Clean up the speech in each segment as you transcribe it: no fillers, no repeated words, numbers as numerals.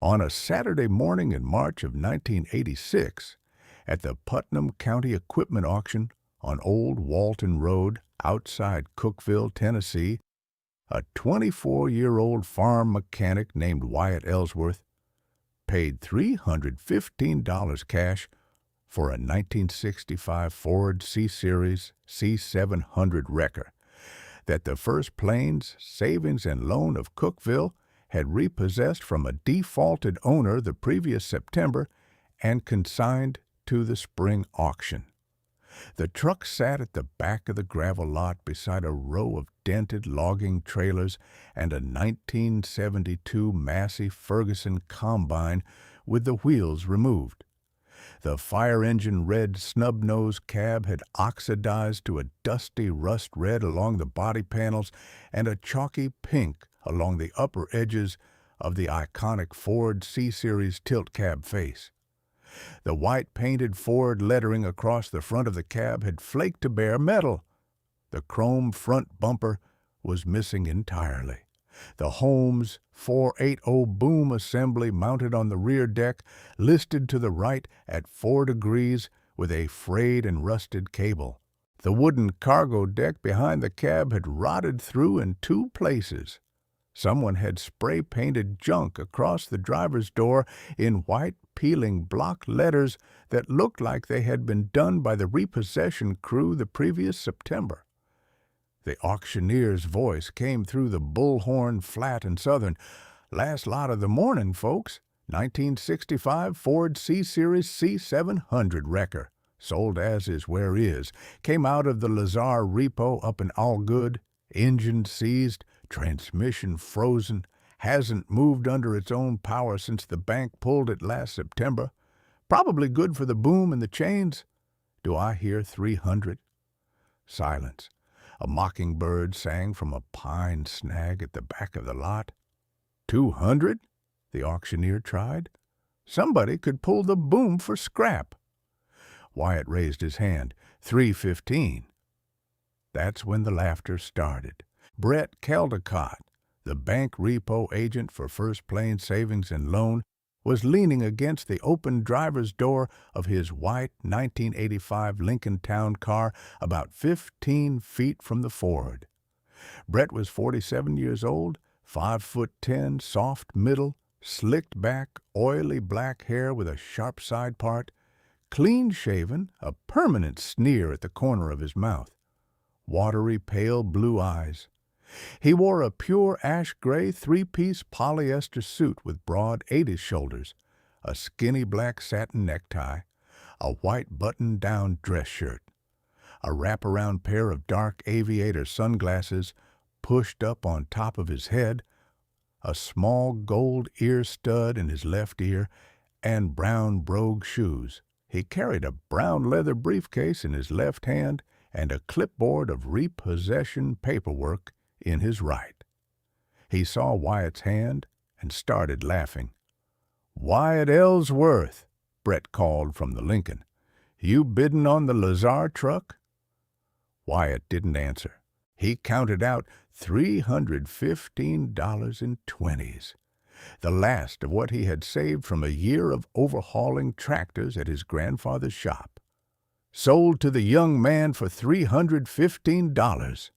On a Saturday morning in March of 1986, at the Putnam County Equipment Auction on Old Walton Road outside Cookeville, Tennessee, a 24-year-old farm mechanic named Wyatt Ellsworth paid $315 cash for a 1965 Ford C-Series C700 wrecker that the First Plains Savings and Loan of Cookeville had repossessed from a defaulted owner the previous September and consigned to the spring auction. The truck sat at the back of the gravel lot beside a row of dented logging trailers and a 1972 Massey Ferguson combine with the wheels removed. The fire engine red snub-nosed cab had oxidized to a dusty rust red along the body panels and a chalky pink along the upper edges of the iconic Ford C-Series tilt cab face. The white-painted Ford lettering across the front of the cab had flaked to bare metal. The chrome front bumper was missing entirely. The Holmes 480 boom assembly mounted on the rear deck listed to the right at 4 degrees with a frayed and rusted cable. The wooden cargo deck behind the cab had rotted through in 2 places. Someone had spray-painted junk across the driver's door in white peeling block letters that looked like they had been done by the repossession crew the previous September. The auctioneer's voice came through the bullhorn flat and southern. "Last lot of the morning, folks. 1965 Ford C-Series C700 wrecker. Sold as is where is. Came out of the Lazar Repo up in Allgood. Engine seized. Transmission frozen. Hasn't moved under its own power since the bank pulled it last September. Probably good for the boom and the chains. Do I hear 300? Silence. A mockingbird sang from a pine snag at the back of the lot. 200? The auctioneer tried. Somebody could pull the boom for scrap. Wyatt raised his hand. 315. That's when the laughter started. Brett Caldecott, the bank repo agent for First Plains Savings and Loan, was leaning against the open driver's door of his white 1985 Lincoln Town car about 15 feet from the Ford. Brett was 47 years old, 5'10", soft middle, slicked back, oily black hair with a sharp side part, clean-shaven, a permanent sneer at the corner of his mouth, watery pale blue eyes. He wore a pure ash-gray 3-piece polyester suit with broad 80s shoulders, a skinny black satin necktie, a white button-down dress shirt, a wraparound pair of dark aviator sunglasses pushed up on top of his head, a small gold ear stud in his left ear, and brown brogue shoes. He carried a brown leather briefcase in his left hand and a clipboard of repossession paperwork in his right. He saw Wyatt's hand and started laughing. "Wyatt Ellsworth," Brett called from the Lincoln. "You bidding on the Lazar truck?" Wyatt didn't answer. He counted out $315 in 20s, the last of what he had saved from a year of overhauling tractors at his grandfather's shop. "Sold to the young man for $315.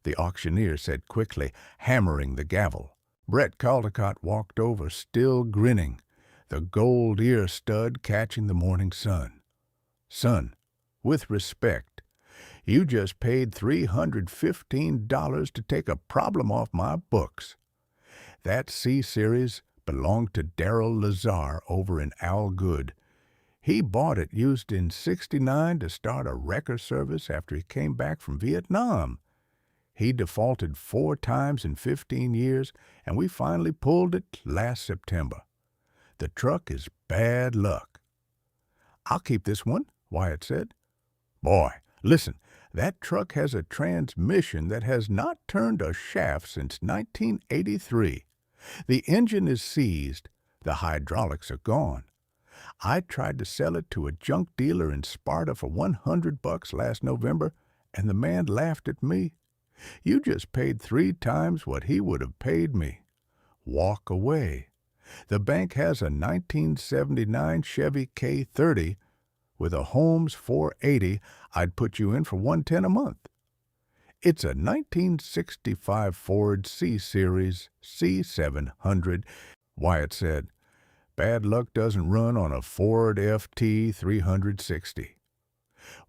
The auctioneer said quickly, hammering the gavel. Brett Caldecott walked over, still grinning, the gold ear stud catching the morning sun. "Son, with respect, you just paid $315 to take a problem off my books. That C-Series belonged to Darrell Lazar over in Allgood. He bought it used in '69 to start a wrecker service after he came back from Vietnam. He defaulted 4 times in 15 years, and we finally pulled it last September. The truck is bad luck." "I'll keep this one," Wyatt said. "Boy, listen, that truck has a transmission that has not turned a shaft since 1983. The engine is seized. The hydraulics are gone. I tried to sell it to a junk dealer in Sparta for $100 last November, and the man laughed at me. You just paid 3 times what he would have paid me. Walk away. The bank has a 1979 Chevy K30 with a Holmes 480. I'd put you in for $110 a month. It's a 1965 Ford C-Series C700. Wyatt said, bad luck doesn't run on a Ford FT 360.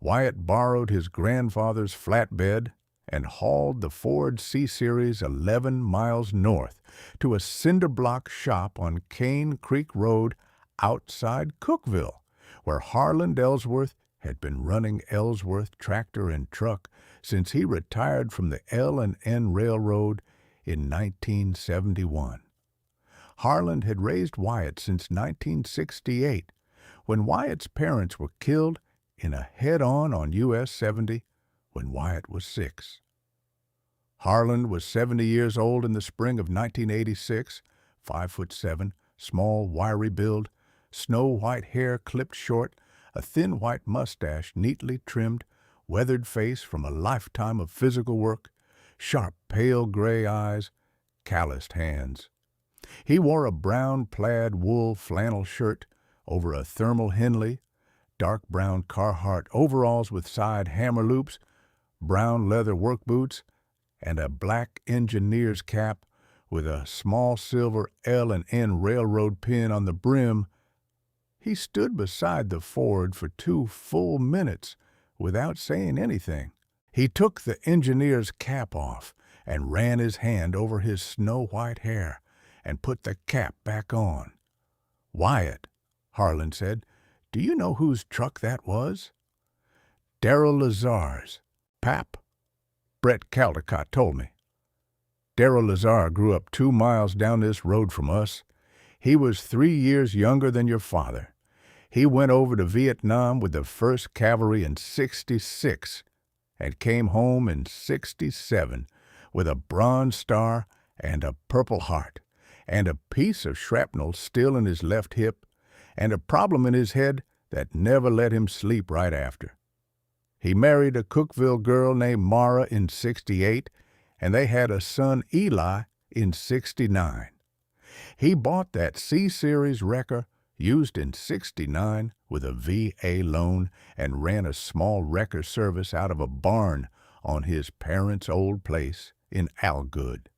Wyatt borrowed his grandfather's flatbed and hauled the Ford C-Series 11 miles north to a cinder block shop on Cane Creek Road outside Cookeville, where Harland Ellsworth had been running Ellsworth tractor and truck since he retired from the L&N Railroad in 1971. Harland had raised Wyatt since 1968, when Wyatt's parents were killed in a head-on on US 70 when Wyatt was 6. Harland was 70 years old in the spring of 1986, 5'7", small, wiry build, snow-white hair clipped short, a thin white mustache neatly trimmed, weathered face from a lifetime of physical work, sharp pale gray eyes, calloused hands. He wore a brown plaid wool flannel shirt over a thermal Henley, dark brown Carhartt overalls with side hammer loops, brown leather work boots, and a black engineer's cap with a small silver L&N Railroad pin on the brim. He stood beside the Ford for 2 full minutes without saying anything. He took the engineer's cap off and ran his hand over his snow-white hair and put the cap back on. "Wyatt," Harland said, "do you know whose truck that was?" "Darrell Lazar's. Pap, Brett Caldecott told me. Darrell Lazar grew up 2 miles down this road from us. He was 3 years younger than your father. He went over to Vietnam with the First Cavalry in '66 and came home in '67 with a Bronze Star and a Purple Heart and a piece of shrapnel still in his left hip and a problem in his head that never let him sleep right after. He married a Cookeville girl named Mara in '68, and they had a son, Eli, in '69. He bought that C-Series wrecker used in '69 with a VA loan and ran a small wrecker service out of a barn on his parents' old place in Algood.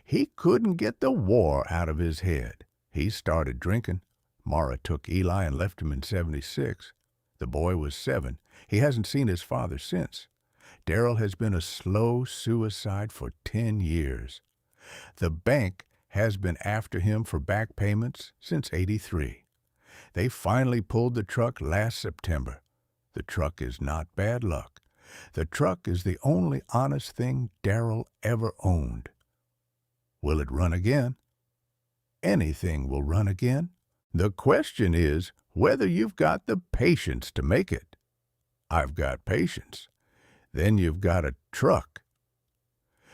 He couldn't get the war out of his head. He started drinking. Mara took Eli and left him in '76. The boy was 7. He hasn't seen his father since. Darrell has been a slow suicide for 10 years. The bank has been after him for back payments since '83. They finally pulled the truck last September. The truck is not bad luck. The truck is the only honest thing Darrell ever owned. Will it run again? Anything will run again. The question is whether you've got the patience to make it. I've got patience. Then you've got a truck.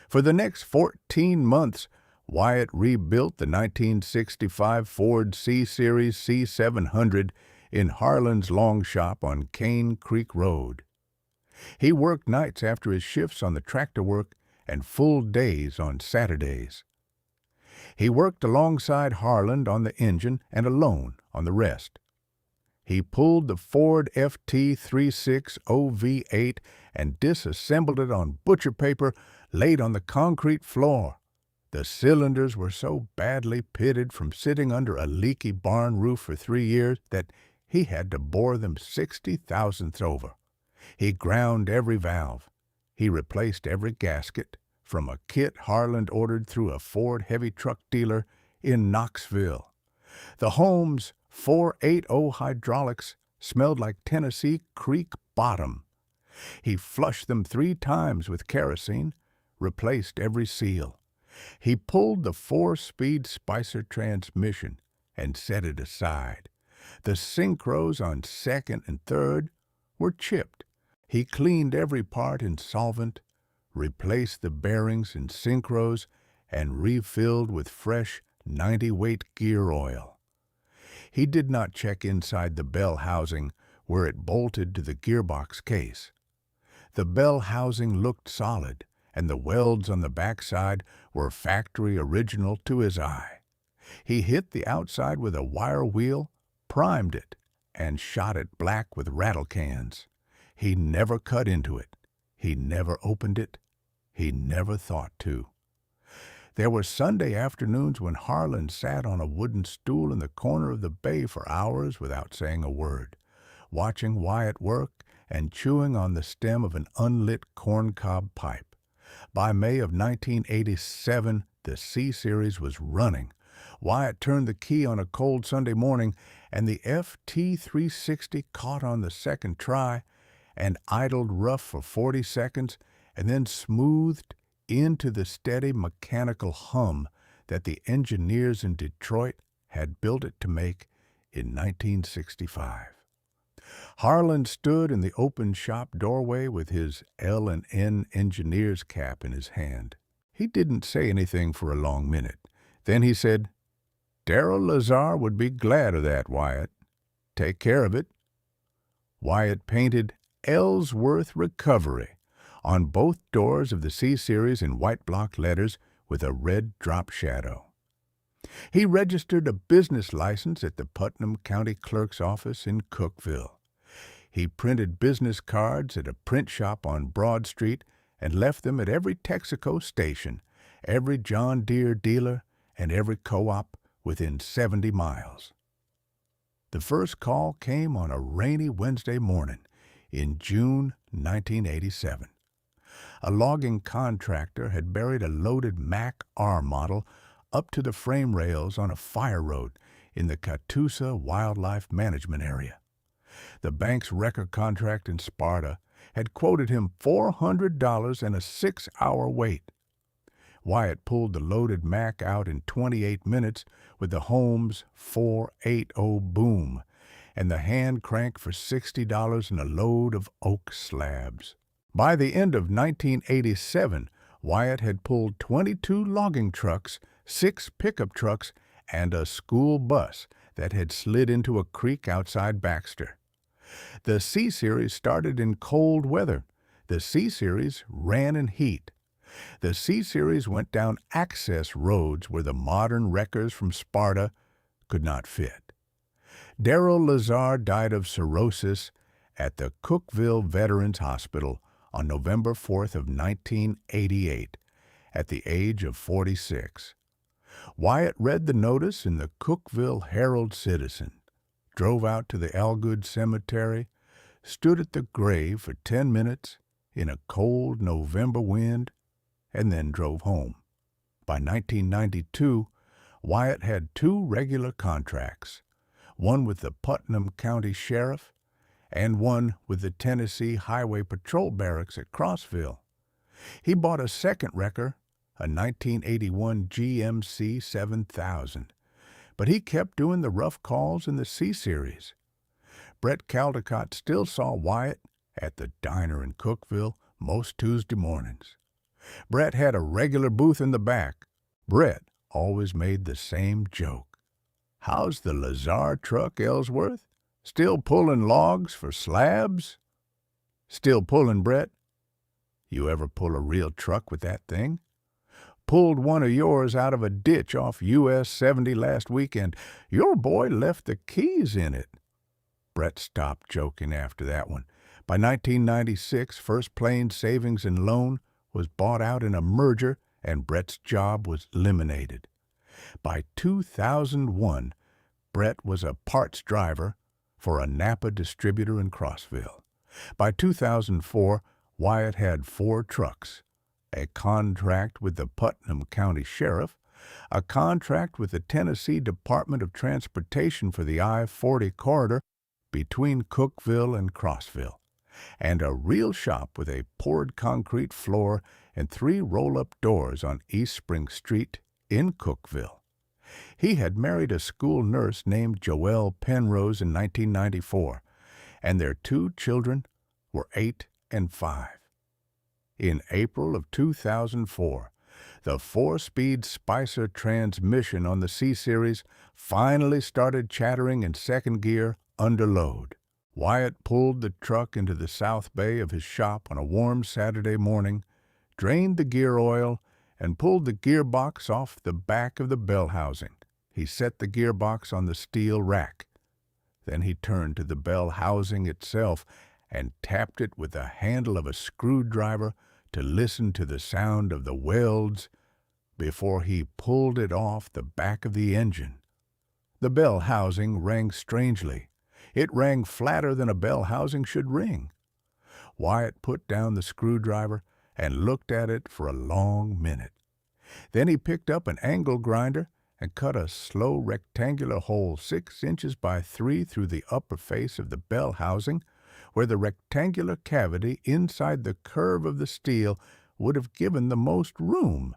For the next 14 months, Wyatt rebuilt the 1965 Ford C-Series C700 in Harland's long shop on Cane Creek Road. He worked nights after his shifts on the tractor work and full days on Saturdays. He worked alongside Harland on the engine and alone on the rest. He pulled the Ford FT36 OV8 and disassembled it on butcher paper laid on the concrete floor. The cylinders were so badly pitted from sitting under a leaky barn roof for 3 years that he had to bore them 60,000ths over. He ground every valve. He replaced every gasket from a kit Harland ordered through a Ford heavy truck dealer in Knoxville. The Holmes 480 hydraulics smelled like Tennessee Creek bottom. He flushed them 3 times with kerosene, replaced every seal. He pulled the 4-speed Spicer transmission and set it aside. The synchros on second and third were chipped. He cleaned every part in solvent, replaced the bearings in synchros, and refilled with fresh 90-weight gear oil. He did not check inside the bell housing where it bolted to the gearbox case. The bell housing looked solid, and the welds on the backside were factory original to his eye. He hit the outside with a wire wheel, primed it, and shot it black with rattle cans. He never cut into it. He never opened it. He never thought to. There were Sunday afternoons when Harland sat on a wooden stool in the corner of the bay for hours without saying a word, watching Wyatt work and chewing on the stem of an unlit corncob pipe. By May of 1987, the C-Series was running. Wyatt turned the key on a cold Sunday morning, and the FT360 caught on the second try and idled rough for 40 seconds and then smoothed into the steady mechanical hum that the engineers in Detroit had built it to make in 1965. Harland stood in the open shop doorway with his L&N engineer's cap in his hand. He didn't say anything for a long minute. Then he said, "Darrell Lazar would be glad of that, Wyatt. Take care of it." Wyatt painted Ellsworth Recovery on both doors of the C-Series in white block letters with a red drop shadow. He registered a business license at the Putnam County Clerk's office in Cookeville. He printed business cards at a print shop on Broad Street and left them at every Texaco station, every John Deere dealer, and every co-op within 70 miles. The first call came on a rainy Wednesday morning in June 1987. A logging contractor had buried a loaded Mac R model up to the frame rails on a fire road in the Catoosa Wildlife Management Area. The bank's wrecker contract in Sparta had quoted him $400 and a 6-hour wait. Wyatt pulled the loaded Mac out in 28 minutes with the Holmes 480 boom and the hand crank for $60 and a load of oak slabs. By the end of 1987, Wyatt had pulled 22 logging trucks, 6 pickup trucks, and a school bus that had slid into a creek outside Baxter. The C-Series started in cold weather. The C-Series ran in heat. The C-Series went down access roads where the modern wreckers from Sparta could not fit. Darrell Lazar died of cirrhosis at the Cookeville Veterans Hospital on November 4th of 1988 at the age of 46. Wyatt read the notice in the Cookeville Herald-Citizen, drove out to the Algood Cemetery, stood at the grave for 10 minutes in a cold November wind, and then drove home. By 1992, Wyatt had 2 regular contracts, one with the Putnam County Sheriff and one with the Tennessee Highway Patrol Barracks at Crossville. He bought a second wrecker, a 1981 GMC 7000, but he kept doing the rough calls in the C-Series. Brett Caldecott still saw Wyatt at the diner in Cookeville most Tuesday mornings. Brett had a regular booth in the back. Brett always made the same joke. "How's the Lazar truck, Ellsworth? Still pulling logs for slabs?" "Still pulling, Brett." "You ever pull a real truck with that thing?" "Pulled one of yours out of a ditch off US 70 last weekend. Your boy left the keys in it." Brett stopped joking after that one. By 1996, First Plains Savings and Loan was bought out in a merger and Brett's job was eliminated. By 2001, Brett was a parts driver for a Napa distributor in Crossville. By 2004, Wyatt had 4 trucks, a contract with the Putnam County Sheriff, a contract with the Tennessee Department of Transportation for the I-40 corridor between Cookeville and Crossville, and a real shop with a poured concrete floor and 3 roll-up doors on East Spring Street in Cookeville. He had married a school nurse named Joelle Penrose in 1994, and their 2 children were 8 and 5. In April of 2004, the 4-speed Spicer transmission on the C-Series finally started chattering in second gear under load. Wyatt pulled the truck into the south bay of his shop on a warm Saturday morning, drained the gear oil, and pulled the gearbox off the back of the bell housing. he set the gearbox on the steel rack. Then he turned to the bell housing itself and tapped it with the handle of a screwdriver to listen to the sound of the welds before he pulled it off the back of the engine. The bell housing rang strangely. It rang flatter than a bell housing should ring. Wyatt put down the screwdriver and looked at it for a long minute. Then he picked up an angle grinder and cut a slow rectangular hole 6 inches by 3 through the upper face of the bell housing, where the rectangular cavity inside the curve of the steel would have given the most room.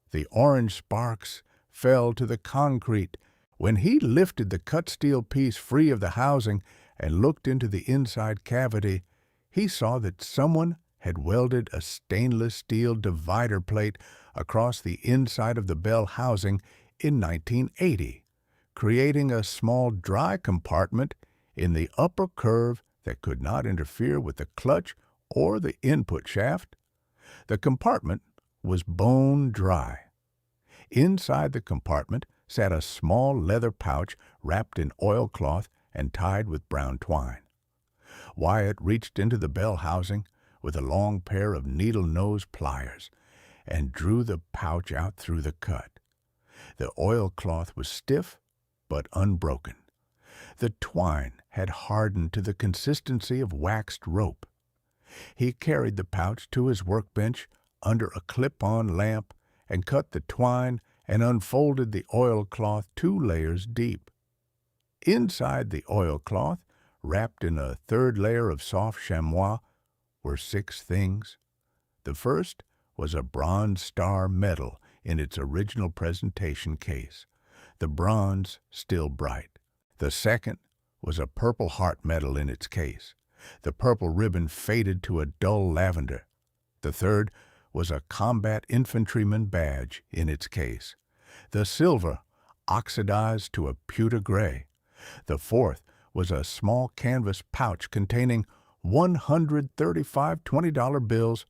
The orange sparks fell to the concrete. When he lifted the cut steel piece free of the housing and looked into the inside cavity, he saw that someone had welded a stainless steel divider plate across the inside of the bell housing in 1980, creating a small dry compartment in the upper curve that could not interfere with the clutch or the input shaft. The compartment was bone dry. Inside the compartment sat a small leather pouch wrapped in oilcloth and tied with brown twine. Wyatt reached into the bell housing with a long pair of needle-nose pliers and drew the pouch out through the cut. The oilcloth was stiff but unbroken. The twine had hardened to the consistency of waxed rope. He carried the pouch to his workbench under a clip-on lamp and cut the twine and unfolded the oilcloth 2 layers deep. Inside the oilcloth, wrapped in a 3rd layer of soft chamois, were 6 things. The first was a bronze star medal in its original presentation case, the bronze still bright. The second was a Purple Heart medal in its case. The purple ribbon faded to a dull lavender. The third was a combat infantryman badge in its case. The silver oxidized to a pewter gray. The fourth was a small canvas pouch containing 135 $20 bills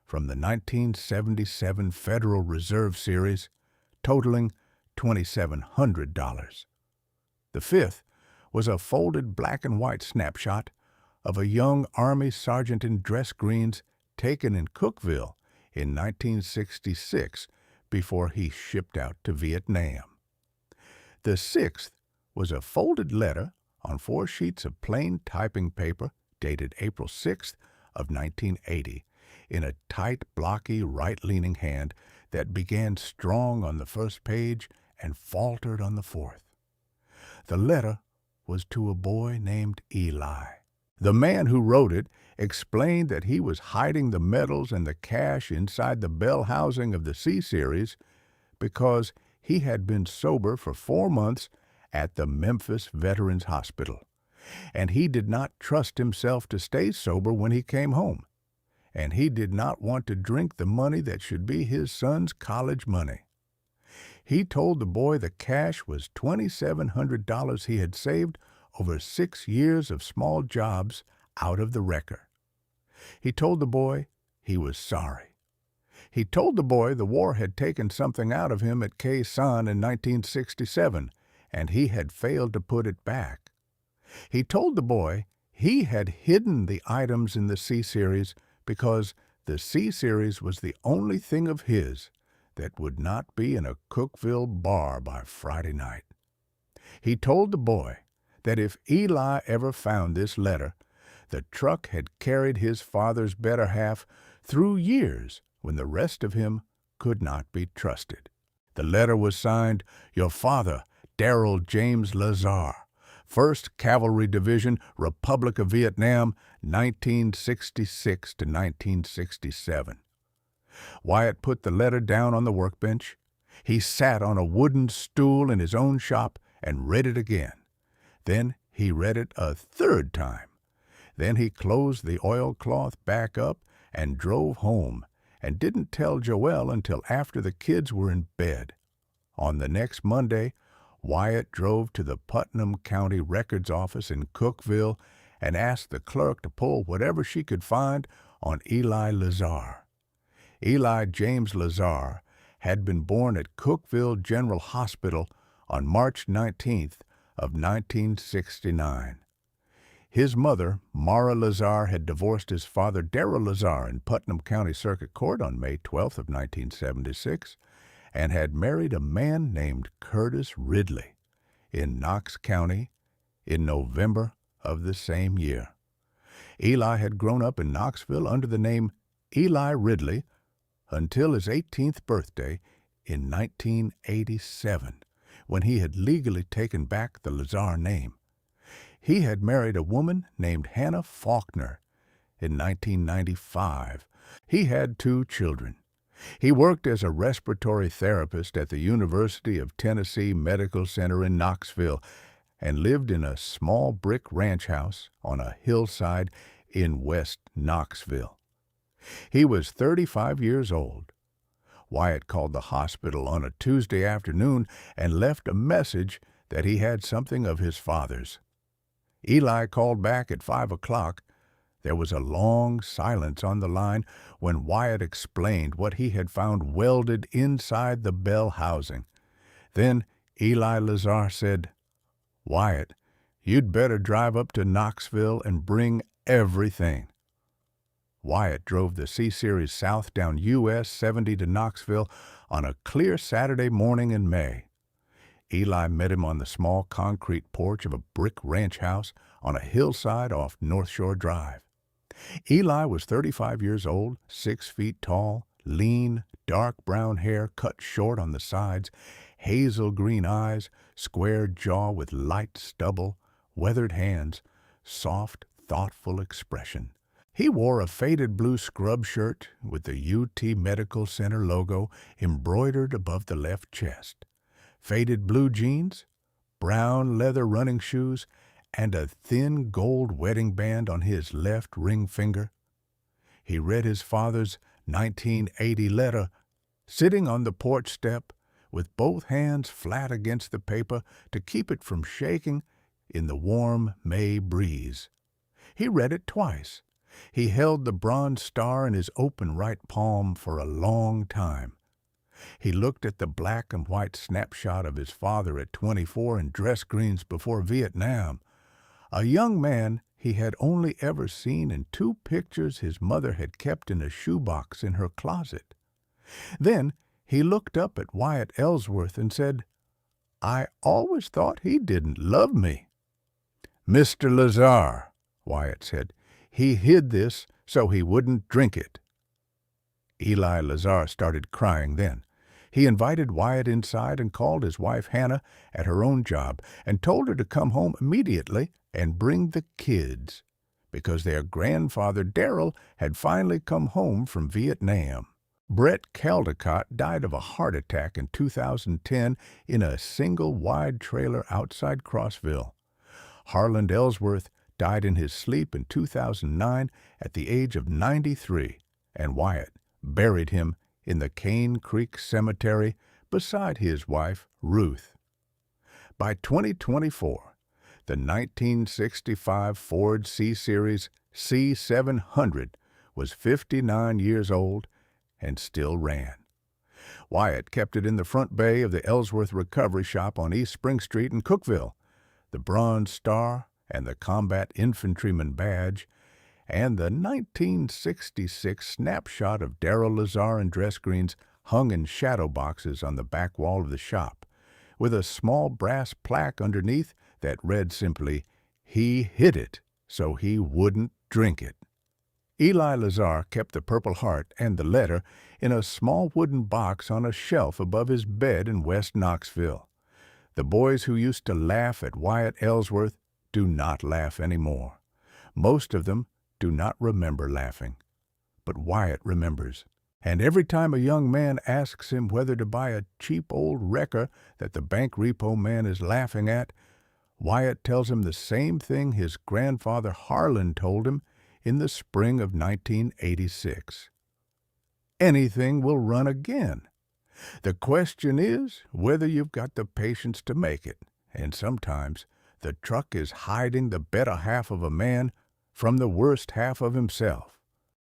from the 1977 Federal Reserve Series, totaling $2,700. The fifth was a folded black and white snapshot of a young Army sergeant in dress greens taken in Cookeville in 1966 before he shipped out to Vietnam. The sixth was a folded letter on 4 sheets of plain typing paper dated April 6th of 1980 in a tight, blocky, right-leaning hand that began strong on the first page and faltered on the 4th. The letter was to a boy named Eli. The man who wrote it explained that he was hiding the medals and the cash inside the bell housing of the C-Series because he had been sober for 4 months at the Memphis Veterans Hospital, and he did not trust himself to stay sober when he came home, and he did not want to drink the money that should be his son's college money. He told the boy the cash was $2,700 he had saved over 6 years of small jobs out of the wrecker. He told the boy he was sorry. He told the boy the war had taken something out of him at Khe Sanh in 1967, and he had failed to put it back. He told the boy he had hidden the items in the C-Series because the C-Series was the only thing of his that would not be in a Cookeville bar by Friday night. He told the boy that if Eli ever found this letter, the truck had carried his father's better half through years when the rest of him could not be trusted. The letter was signed, "Your father, Darrell James Lazar, First Cavalry Division, Republic of Vietnam, 1966 to 1967. Wyatt put the letter down on the workbench. He sat on a wooden stool in his own shop and read it again. Then he read it a 3rd time. Then he closed the oilcloth back up and drove home and didn't tell Joelle until after the kids were in bed. On the next Monday, Wyatt drove to the Putnam County Records Office in Cookeville and asked the clerk to pull whatever she could find on Eli Lazar. Eli James Lazar had been born at Cookeville General Hospital on March 19th of 1969. His mother, Mara Lazar, had divorced his father, Darrell Lazar, in Putnam County Circuit Court on May 12th of 1976, and had married a man named Curtis Ridley in Knox County in November of the same year. Eli had grown up in Knoxville under the name Eli Ridley until his 18th birthday in 1987, when he had legally taken back the Lazar name. He had married a woman named Hannah Faulkner in 1995. He had 2 children. He worked as a respiratory therapist at the University of Tennessee Medical Center in Knoxville and lived in a small brick ranch house on a hillside in West Knoxville. He was 35 years old. Wyatt called the hospital on a Tuesday afternoon and left a message that he had something of his father's. Eli called back at 5 o'clock. There was a long silence on the line when Wyatt explained what he had found welded inside the bell housing. Then Eli Lazar said, "Wyatt, you'd better drive up to Knoxville and bring everything." Wyatt drove the C-Series south down US 70 to Knoxville on a clear Saturday morning in May. Eli met him on the small concrete porch of a brick ranch house on a hillside off North Shore Drive. Eli was 35 years old, 6 feet tall, lean, dark brown hair cut short on the sides, hazel green eyes, square jaw with light stubble, weathered hands, soft, thoughtful expression. He wore a faded blue scrub shirt with the UT Medical Center logo embroidered above the left chest, faded blue jeans, brown leather running shoes, and a thin gold wedding band on his left ring finger. He read his father's 1980 letter, sitting on the porch step with both hands flat against the paper to keep it from shaking in the warm May breeze. He read it twice. He held the bronze star in his open right palm for a long time. He looked at the black and white snapshot of his father at 24 in dress greens before Vietnam, a young man he had only ever seen in 2 pictures his mother had kept in a shoebox in her closet. Then he looked up at Wyatt Ellsworth and said, "I always thought he didn't love me." "Mr. Lazar," Wyatt said, "he hid this so he wouldn't drink it." Eli Lazar started crying then. He invited Wyatt inside and called his wife Hannah at her own job and told her to come home immediately and bring the kids, because their grandfather Darrell had finally come home from Vietnam. Brett Caldecott died of a heart attack in 2010 in a single wide trailer outside Crossville. Harland Ellsworth died in his sleep in 2009 at the age of 93, and Wyatt buried him in the Cane Creek Cemetery beside his wife, Ruth. By 2024, the 1965 Ford C-Series C700 was 59 years old and still ran. Wyatt kept it in the front bay of the Ellsworth Recovery Shop on East Spring Street in Cookeville. The Bronze Star and the Combat Infantryman Badge, and the 1966 snapshot of Darrell Lazar in dress greens hung in shadow boxes on the back wall of the shop, with a small brass plaque underneath that read simply, "He hid it so he wouldn't drink it." Eli Lazar kept the Purple Heart and the letter in a small wooden box on a shelf above his bed in West Knoxville. The boys who used to laugh at Wyatt Ellsworth do not laugh anymore. Most of them do not remember laughing. But Wyatt remembers. And every time a young man asks him whether to buy a cheap old wrecker that the bank repo man is laughing at, Wyatt tells him the same thing his grandfather Harland told him in the spring of 1986. Anything will run again. The question is whether you've got the patience to make it, and sometimes the truck is hiding the better half of a man from the worst half of himself.